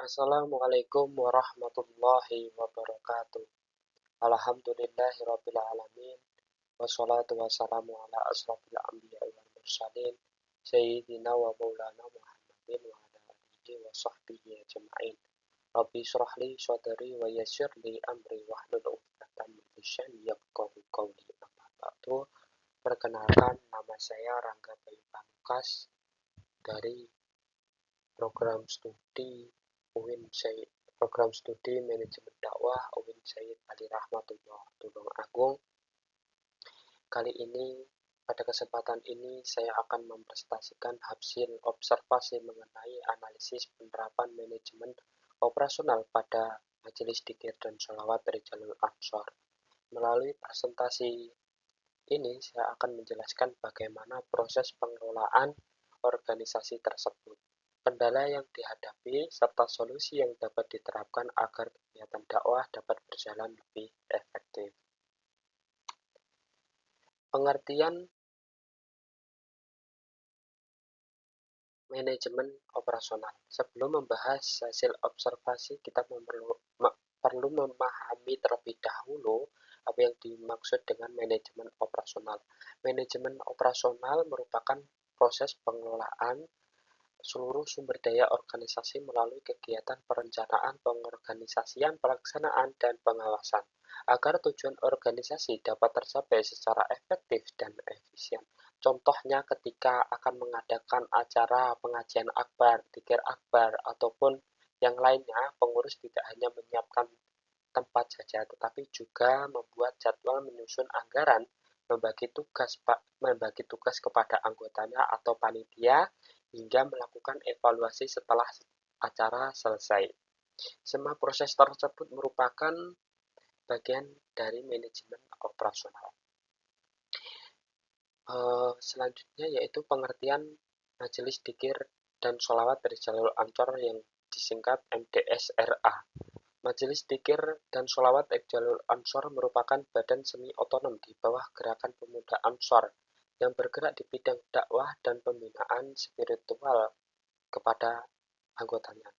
Assalamualaikum warahmatullahi wabarakatuh. Alhamdulillahirabbil alamin. Wassalatu wassalamu ala asrofil anbiya'i wal mursalin sayyidina wa maulana Muhammadin wa ala alihi wa sahbihi ajma'in. Rabbi shrah li sadri wa yassir li amri wahlul 'uqdatam min lisani yafqahu qawli. Amma ba'du. Perkenalkan, nama saya Rangga Bayu Panukas dari program studi UIN Syed, program studi manajemen dakwah UIN Syed Ali Rahmatullah Tulungagung. Kali ini, pada kesempatan ini saya akan mempresentasikan hasil observasi mengenai analisis penerapan manajemen operasional pada Majelis Dzikir dan Sholawat Rijalul Ansor. Melalui presentasi ini saya akan menjelaskan bagaimana proses pengelolaan organisasi tersebut, kendala yang dihadapi, serta solusi yang dapat diterapkan agar kegiatan dakwah dapat berjalan lebih efektif. Pengertian manajemen operasional. Sebelum membahas hasil observasi, kita perlu memahami terlebih dahulu apa yang dimaksud dengan manajemen operasional. Manajemen operasional merupakan proses pengelolaan seluruh sumber daya organisasi melalui kegiatan perencanaan, pengorganisasian, pelaksanaan, dan pengawasan, agar tujuan organisasi dapat tercapai secara efektif dan efisien. Contohnya ketika akan mengadakan acara pengajian akbar, dzikir akbar, ataupun yang lainnya, pengurus tidak hanya menyiapkan tempat saja, tetapi juga membuat jadwal, menyusun anggaran, membagi tugas kepada anggotanya atau panitia, hingga melakukan evaluasi setelah acara selesai. Semua proses tersebut merupakan bagian dari manajemen operasional. Selanjutnya yaitu pengertian Majelis Dzikir dan Sholawat Rijalul Ansor yang disingkat MDSRA. Majelis Dzikir dan Sholawat Rijalul Ansor merupakan badan semi otonom di bawah Gerakan Pemuda Ansor yang bergerak di bidang dakwah dan pembinaan spiritual kepada anggotanya.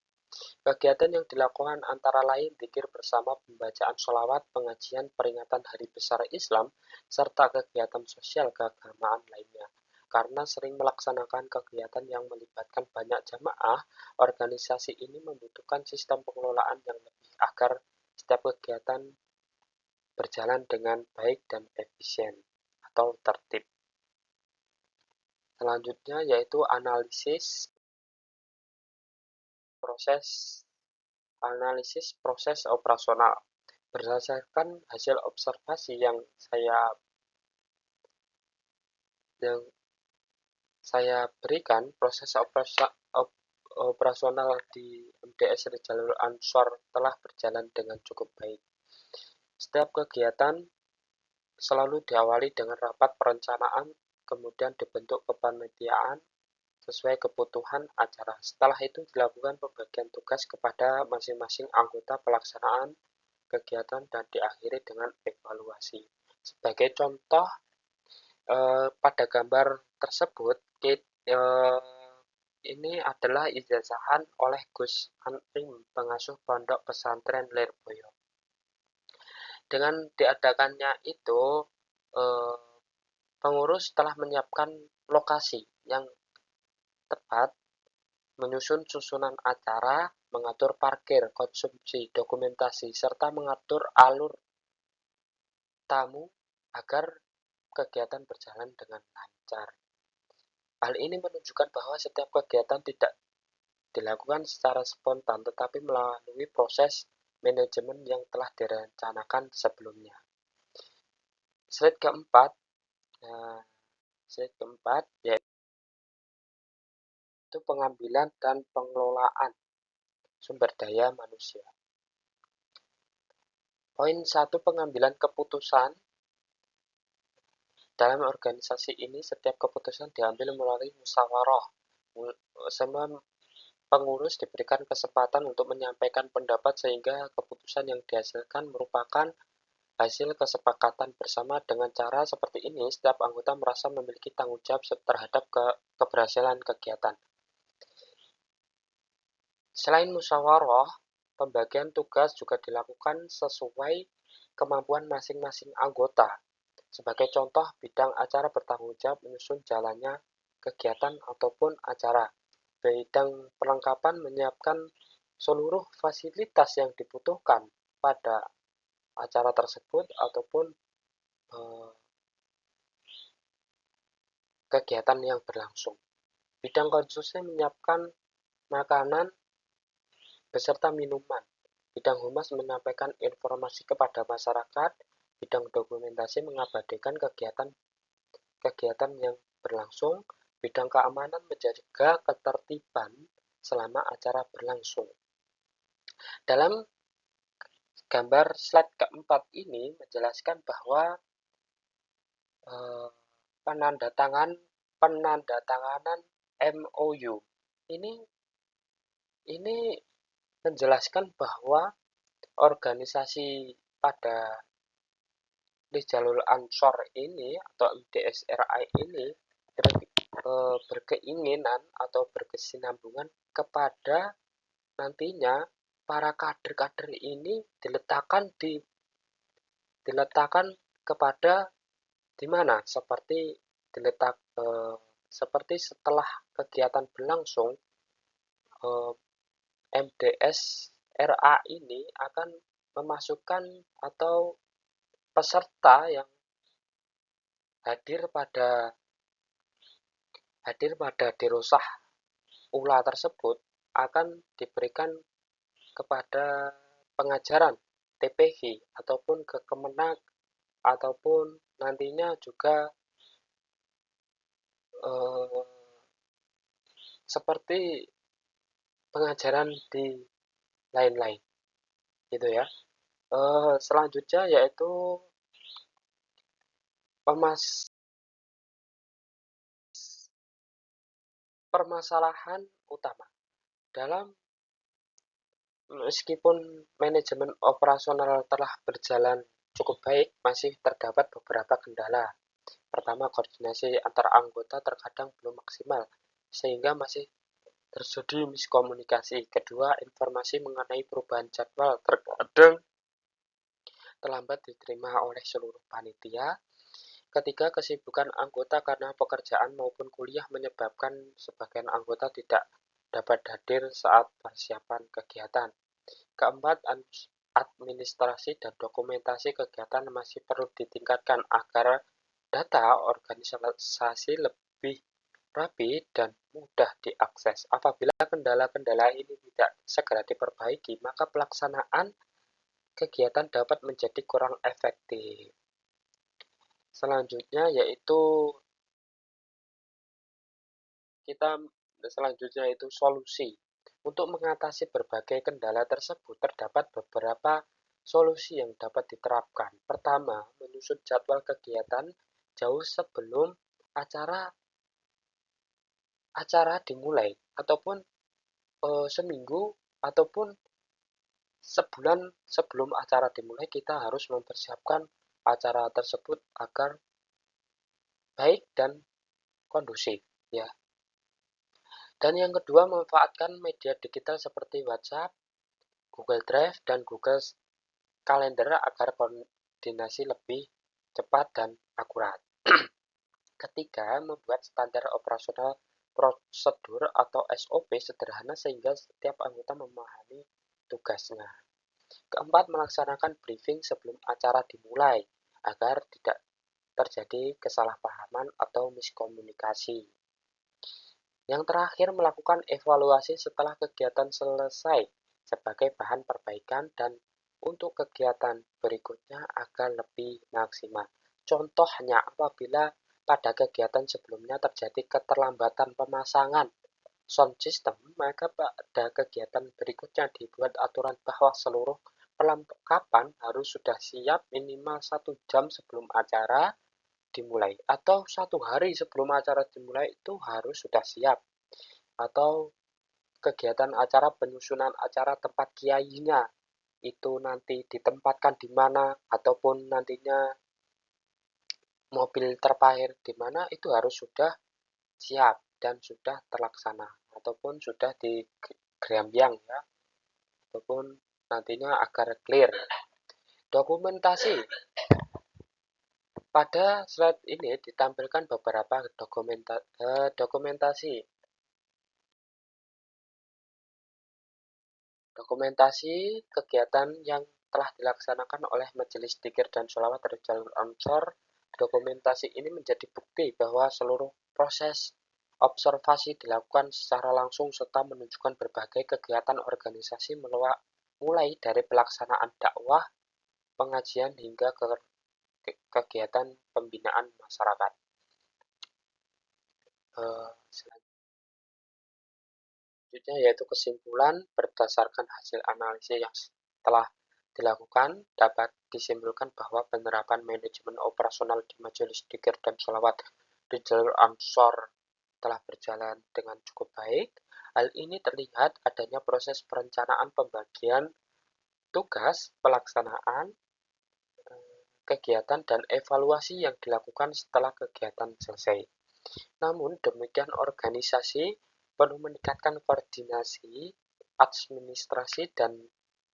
Kegiatan yang dilakukan antara lain dzikir bersama, pembacaan sholawat, pengajian, peringatan Hari Besar Islam, serta kegiatan sosial keagamaan lainnya. Karena sering melaksanakan kegiatan yang melibatkan banyak jamaah, organisasi ini membutuhkan sistem pengelolaan yang lebih agar setiap kegiatan berjalan dengan baik dan efisien atau tertib. Selanjutnya yaitu analisis proses operasional. Berdasarkan hasil observasi yang saya berikan, proses operasional di MDS Rijalul Ansor telah berjalan dengan cukup baik. Setiap kegiatan selalu diawali dengan rapat perencanaan, kemudian dibentuk kepanitiaan sesuai kebutuhan acara. Setelah itu dilakukan pembagian tugas kepada masing-masing anggota pelaksanaan kegiatan dan diakhiri dengan evaluasi. Sebagai contoh, pada gambar tersebut ini adalah ijazahan oleh Gus Antim, pengasuh pondok pesantren Lirboyo. Dengan diadakannya itu, pengurus telah menyiapkan lokasi yang tepat, menyusun susunan acara, mengatur parkir, konsumsi, dokumentasi, serta mengatur alur tamu agar kegiatan berjalan dengan lancar. Hal ini menunjukkan bahwa setiap kegiatan tidak dilakukan secara spontan, tetapi melalui proses manajemen yang telah direncanakan sebelumnya. Slide keempat yaitu pengambilan dan pengelolaan sumber daya manusia. Poin 1, pengambilan keputusan. Dalam organisasi ini, setiap keputusan diambil melalui musyawarah. Semua pengurus diberikan kesempatan untuk menyampaikan pendapat sehingga keputusan yang dihasilkan merupakan hasil kesepakatan bersama. Dengan cara seperti ini, setiap anggota merasa memiliki tanggung jawab terhadap keberhasilan kegiatan. Selain musyawarah, pembagian tugas juga dilakukan sesuai kemampuan masing-masing anggota. Sebagai contoh, bidang acara bertanggung jawab menyusun jalannya kegiatan ataupun acara. Bidang perlengkapan menyiapkan seluruh fasilitas yang dibutuhkan pada acara tersebut ataupun kegiatan yang berlangsung. Bidang konsumsi menyiapkan makanan beserta minuman. Bidang humas menyampaikan informasi kepada masyarakat. Bidang dokumentasi mengabadikan kegiatan yang berlangsung. Bidang keamanan menjaga ketertiban selama acara berlangsung. Dalam gambar slide keempat ini menjelaskan bahwa penandatanganan MOU ini menjelaskan bahwa organisasi pada di jalur Ansor ini atau MDSRI ini berkeinginan atau berkesinambungan kepada nantinya para kader-kader ini diletakkan kepada di mana seperti setelah kegiatan berlangsung, MDSRA ini akan memasukkan atau peserta yang hadir pada dirosah ula tersebut akan diberikan kepada pengajaran TPV ataupun ke Kemenak ataupun nantinya juga seperti pengajaran di lain-lain gitu ya. Selanjutnya yaitu permasalahan utama dalam meskipun manajemen operasional telah berjalan cukup baik, masih terdapat beberapa kendala. Pertama, koordinasi antar anggota terkadang belum maksimal, sehingga masih terjadi miskomunikasi. Kedua, informasi mengenai perubahan jadwal terkadang terlambat diterima oleh seluruh panitia. Ketiga, kesibukan anggota karena pekerjaan maupun kuliah menyebabkan sebagian anggota tidak dapat hadir saat persiapan kegiatan. Keempat, administrasi dan dokumentasi kegiatan masih perlu ditingkatkan agar data organisasi lebih rapi dan mudah diakses. Apabila kendala-kendala ini tidak segera diperbaiki, maka pelaksanaan kegiatan dapat menjadi kurang efektif. Selanjutnya yaitu solusi. Untuk mengatasi berbagai kendala tersebut, terdapat beberapa solusi yang dapat diterapkan. Pertama, menyusun jadwal kegiatan jauh sebelum acara dimulai ataupun seminggu ataupun sebulan sebelum acara dimulai kita harus mempersiapkan acara tersebut agar baik dan kondusif ya. Dan yang kedua, memanfaatkan media digital seperti WhatsApp, Google Drive, dan Google Calendar agar koordinasi lebih cepat dan akurat. Ketiga, membuat standar operasional prosedur atau SOP sederhana sehingga setiap anggota memahami tugasnya. Keempat, melaksanakan briefing sebelum acara dimulai agar tidak terjadi kesalahpahaman atau miskomunikasi. Yang terakhir, melakukan evaluasi setelah kegiatan selesai sebagai bahan perbaikan dan untuk kegiatan berikutnya agar lebih maksimal. Contohnya, apabila pada kegiatan sebelumnya terjadi keterlambatan pemasangan sound system, maka pada kegiatan berikutnya dibuat aturan bahwa seluruh perlengkapan harus sudah siap minimal 1 jam sebelum acara dimulai atau 1 hari sebelum acara dimulai itu harus sudah siap, atau kegiatan acara penyusunan acara tempat kiainya itu nanti ditempatkan di mana ataupun nantinya mobil terparkir di mana itu harus sudah siap dan sudah terlaksana ataupun sudah Grambyang ya, ataupun nantinya agar clear. Dokumentasi. Pada slide ini ditampilkan beberapa dokumentasi. Dokumentasi kegiatan yang telah dilaksanakan oleh Majelis Dzikir dan Sholawat dari Jalur Ansor. Dokumentasi ini menjadi bukti bahwa seluruh proses observasi dilakukan secara langsung serta menunjukkan berbagai kegiatan organisasi mulai dari pelaksanaan dakwah, pengajian hingga kegiatan pembinaan masyarakat. Selanjutnya yaitu kesimpulan berdasarkan hasil analisis yang telah dilakukan dapat disimpulkan bahwa penerapan manajemen operasional di Majelis Dzikir dan Sholawat di Jalur Ansor telah berjalan dengan cukup baik. Hal ini terlihat adanya proses perencanaan pembagian tugas, pelaksanaan kegiatan, dan evaluasi yang dilakukan setelah kegiatan selesai. Namun demikian organisasi perlu meningkatkan koordinasi, administrasi, dan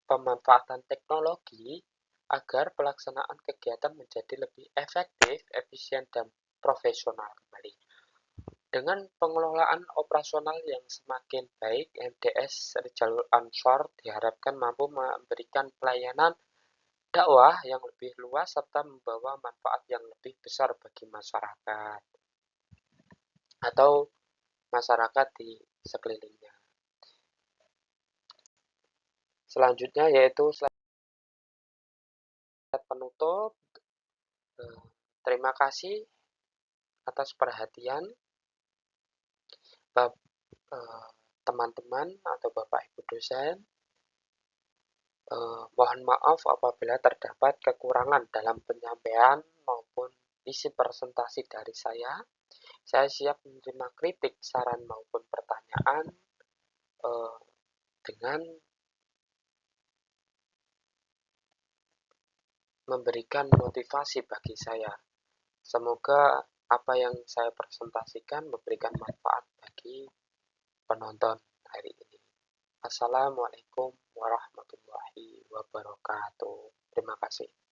pemanfaatan teknologi agar pelaksanaan kegiatan menjadi lebih efektif, efisien, dan profesional kembali. Dengan pengelolaan operasional yang semakin baik, MDS Jalur Ansor diharapkan mampu memberikan pelayanan dakwah yang lebih luas serta membawa manfaat yang lebih besar bagi masyarakat atau masyarakat di sekelilingnya. Selanjutnya yaitu slide penutup. Terima kasih atas perhatian teman-teman atau Bapak Ibu dosen. Mohon maaf apabila terdapat kekurangan dalam penyampaian maupun isi presentasi dari saya. Saya siap menerima kritik, saran maupun pertanyaan dengan memberikan motivasi bagi saya. Semoga apa yang saya presentasikan memberikan manfaat bagi penonton hari ini. Assalamualaikum warahmatullahi wabarakatuh. Terima kasih.